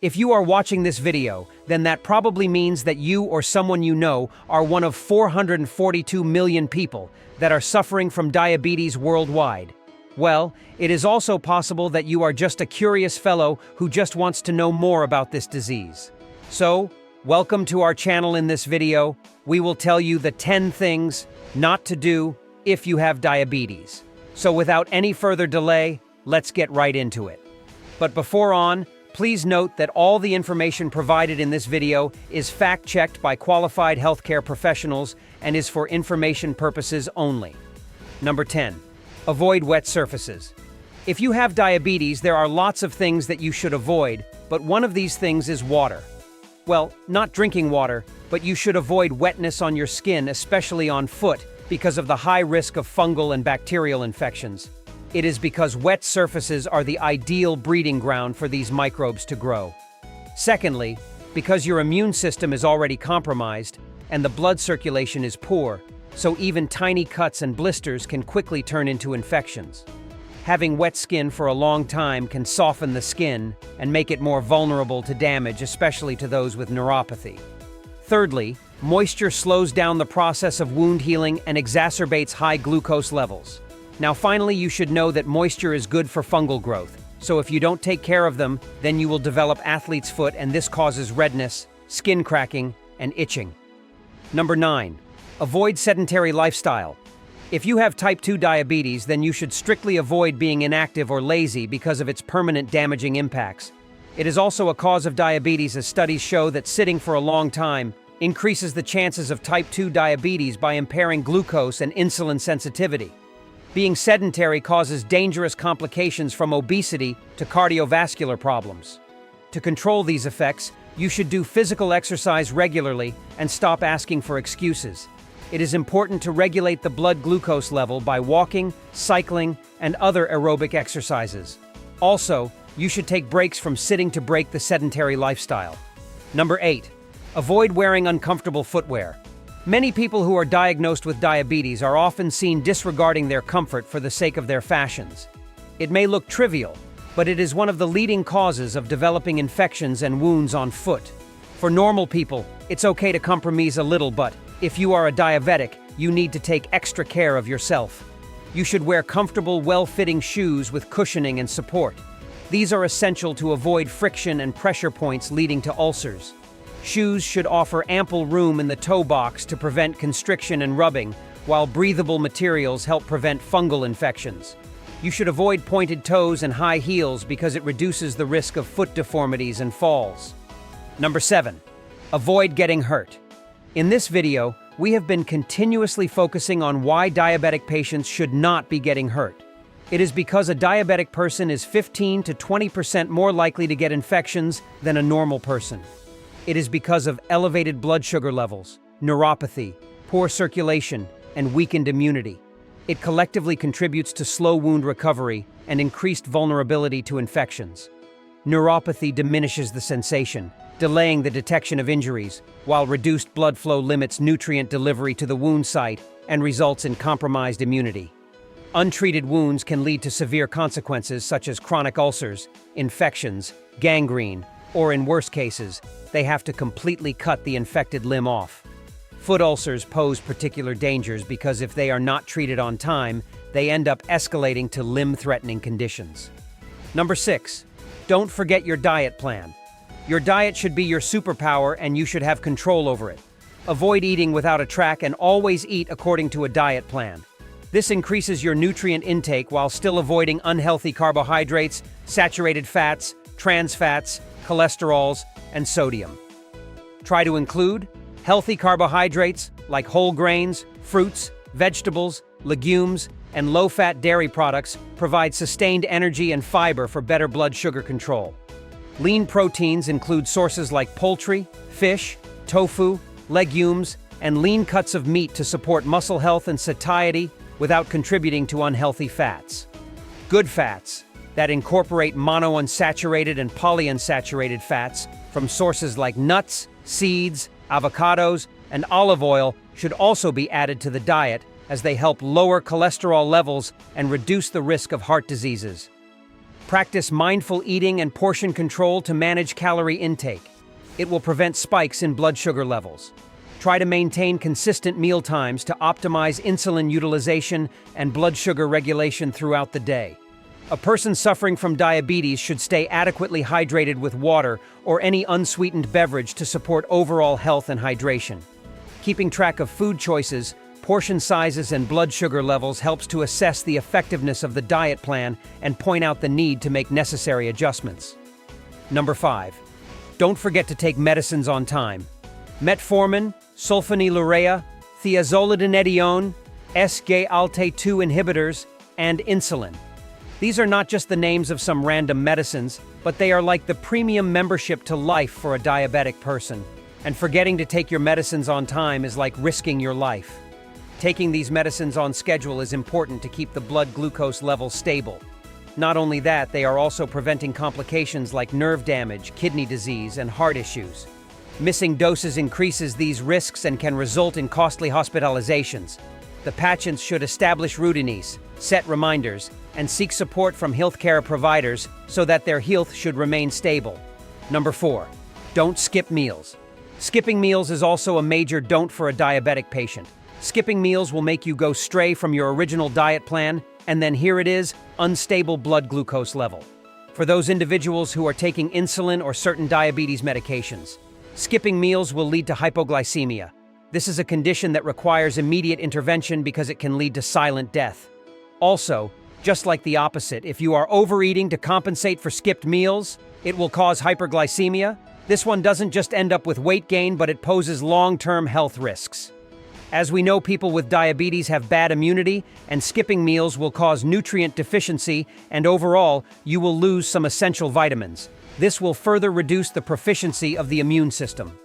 If you are watching this video, then that probably means that you or someone you know are one of 442 million people that are suffering from diabetes worldwide. Well, it is also possible that you are just a curious fellow who just wants to know more about this disease. So, welcome to our channel. In this video, we will tell you the 10 things not to do if you have diabetes. So without any further delay, let's get right into it. But before on, please note that all the information provided in this video is fact-checked by qualified healthcare professionals and is for information purposes only. Number 10. Avoid wet surfaces. If you have diabetes, there are lots of things that you should avoid, but one of these things is water. Well, not drinking water, but you should avoid wetness on your skin, especially on foot, because of the high risk of fungal and bacterial infections. It is because wet surfaces are the ideal breeding ground for these microbes to grow. Secondly, because your immune system is already compromised and the blood circulation is poor, so even tiny cuts and blisters can quickly turn into infections. Having wet skin for a long time can soften the skin and make it more vulnerable to damage, especially to those with neuropathy. Thirdly, moisture slows down the process of wound healing and exacerbates high glucose levels. Now finally, you should know that moisture is good for fungal growth, so if you don't take care of them, then you will develop athlete's foot, and this causes redness, skin cracking, and itching. Number 9. Avoid sedentary lifestyle. If you have type 2 diabetes, then you should strictly avoid being inactive or lazy because of its permanent damaging impacts. It is also a cause of diabetes, as studies show that sitting for a long time increases the chances of type 2 diabetes by impairing glucose and insulin sensitivity. Being sedentary causes dangerous complications from obesity to cardiovascular problems. To control these effects, you should do physical exercise regularly and stop asking for excuses. It is important to regulate the blood glucose level by walking, cycling, and other aerobic exercises. Also, you should take breaks from sitting to break the sedentary lifestyle. Number 8. Avoid wearing uncomfortable footwear. Many people who are diagnosed with diabetes are often seen disregarding their comfort for the sake of their fashions. It may look trivial, but it is one of the leading causes of developing infections and wounds on foot. For normal people, it's okay to compromise a little, but if you are a diabetic, you need to take extra care of yourself. You should wear comfortable, well-fitting shoes with cushioning and support. These are essential to avoid friction and pressure points leading to ulcers. Shoes should offer ample room in the toe box to prevent constriction and rubbing, while breathable materials help prevent fungal infections. You should avoid pointed toes and high heels because it reduces the risk of foot deformities and falls. Number 7. Avoid getting hurt. In this video, we have been continuously focusing on why diabetic patients should not be getting hurt. It is because a diabetic person is 15 to 20% more likely to get infections than a normal person. It is because of elevated blood sugar levels, neuropathy, poor circulation, and weakened immunity. It collectively contributes to slow wound recovery and increased vulnerability to infections. Neuropathy diminishes the sensation, delaying the detection of injuries, while reduced blood flow limits nutrient delivery to the wound site and results in compromised immunity. Untreated wounds can lead to severe consequences such as chronic ulcers, infections, gangrene, or in worse cases, they have to completely cut the infected limb off. Foot ulcers pose particular dangers because if they are not treated on time, they end up escalating to limb-threatening conditions. Number 6. Don't forget your diet plan. Your diet should be your superpower and you should have control over it. Avoid eating without a track and always eat according to a diet plan. This increases your nutrient intake while still avoiding unhealthy carbohydrates, saturated fats, trans fats, cholesterols, and sodium. Try to include healthy carbohydrates like whole grains, fruits, vegetables, legumes, and low-fat dairy products provide sustained energy and fiber for better blood sugar control. Lean proteins include sources like poultry, fish, tofu, legumes, and lean cuts of meat to support muscle health and satiety without contributing to unhealthy fats. Good fats that incorporate monounsaturated and polyunsaturated fats from sources like nuts, seeds, avocados, and olive oil should also be added to the diet, as they help lower cholesterol levels and reduce the risk of heart diseases. Practice mindful eating and portion control to manage calorie intake. It will prevent spikes in blood sugar levels. Try to maintain consistent meal times to optimize insulin utilization and blood sugar regulation throughout the day. A person suffering from diabetes should stay adequately hydrated with water or any unsweetened beverage to support overall health and hydration. Keeping track of food choices, portion sizes, and blood sugar levels helps to assess the effectiveness of the diet plan and point out the need to make necessary adjustments. Number 5. Don't forget to take medicines on time. Metformin, sulfonylurea, thiazolidinedione, SGLT2 inhibitors, and insulin. These are not just the names of some random medicines, but they are like the premium membership to life for a diabetic person. And forgetting to take your medicines on time is like risking your life. Taking these medicines on schedule is important to keep the blood glucose level stable. Not only that, they are also preventing complications like nerve damage, kidney disease, and heart issues. Missing doses increases these risks and can result in costly hospitalizations. The patients should establish routines, set reminders, and seek support from healthcare providers so that their health should remain stable. Number 4. Don't skip meals. Skipping meals is also a major don't for a diabetic patient. Skipping meals will make you go stray from your original diet plan, and then here it is, unstable blood glucose level. For those individuals who are taking insulin or certain diabetes medications, skipping meals will lead to hypoglycemia. This is a condition that requires immediate intervention because it can lead to silent death. Also, just like the opposite, if you are overeating to compensate for skipped meals, it will cause hyperglycemia. This one doesn't just end up with weight gain, but it poses long-term health risks. As we know, people with diabetes have bad immunity, and skipping meals will cause nutrient deficiency, and overall, you will lose some essential vitamins. This will further reduce the proficiency of the immune system.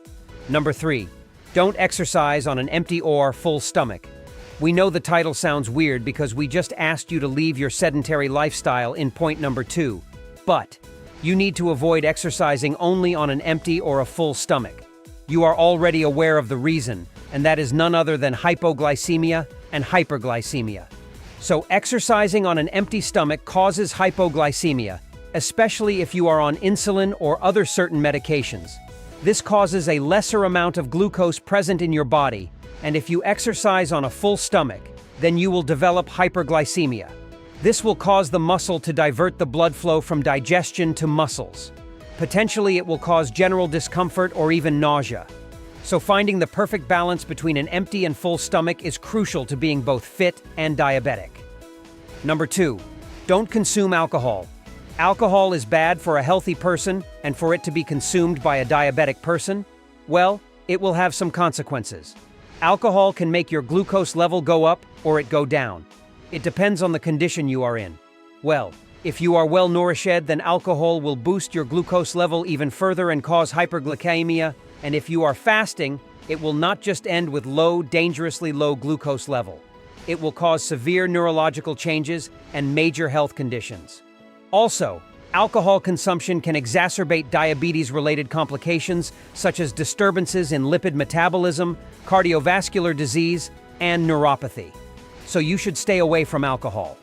Number 3. Don't exercise on an empty or full stomach. We know the title sounds weird because we just asked you to leave your sedentary lifestyle in point number 2. But you need to avoid exercising only on an empty or a full stomach. You are already aware of the reason, and that is none other than hypoglycemia and hyperglycemia. So exercising on an empty stomach causes hypoglycemia, especially if you are on insulin or other certain medications. This causes a lesser amount of glucose present in your body, and if you exercise on a full stomach, then you will develop hyperglycemia. This will cause the muscle to divert the blood flow from digestion to muscles. Potentially, it will cause general discomfort or even nausea. So finding the perfect balance between an empty and full stomach is crucial to being both fit and diabetic. Number 2, don't consume alcohol. Alcohol is bad for a healthy person, and for it to be consumed by a diabetic person, well, it will have some consequences. Alcohol can make your glucose level go up or it go down. It depends on the condition you are in. Well, if you are well nourished, then alcohol will boost your glucose level even further and cause hyperglycemia, and if you are fasting, it will not just end with low, dangerously low glucose level. It will cause severe neurological changes and major health conditions. Also, alcohol consumption can exacerbate diabetes-related complications such as disturbances in lipid metabolism, cardiovascular disease, and neuropathy. So you should stay away from alcohol.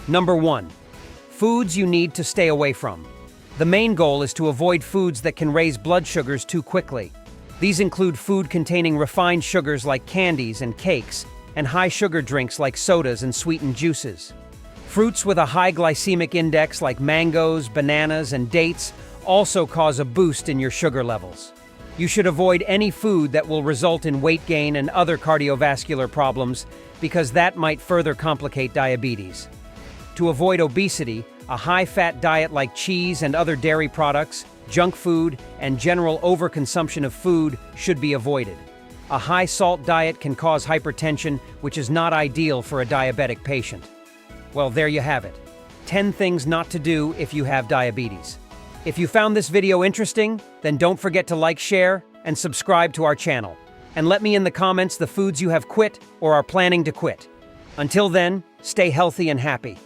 Number 1. Foods you need to stay away from. The main goal is to avoid foods that can raise blood sugars too quickly. These include food containing refined sugars like candies and cakes, and high sugar drinks like sodas and sweetened juices. Fruits with a high glycemic index like mangoes, bananas, and dates also cause a boost in your sugar levels. You should avoid any food that will result in weight gain and other cardiovascular problems because that might further complicate diabetes. To avoid obesity, a high-fat diet like cheese and other dairy products, junk food, and general overconsumption of food should be avoided. A high-salt diet can cause hypertension, which is not ideal for a diabetic patient. Well, there you have it. 10 things not to do if you have diabetes. If you found this video interesting, then don't forget to like, share, and subscribe to our channel. And let me in the comments the foods you have quit or are planning to quit. Until then, stay healthy and happy.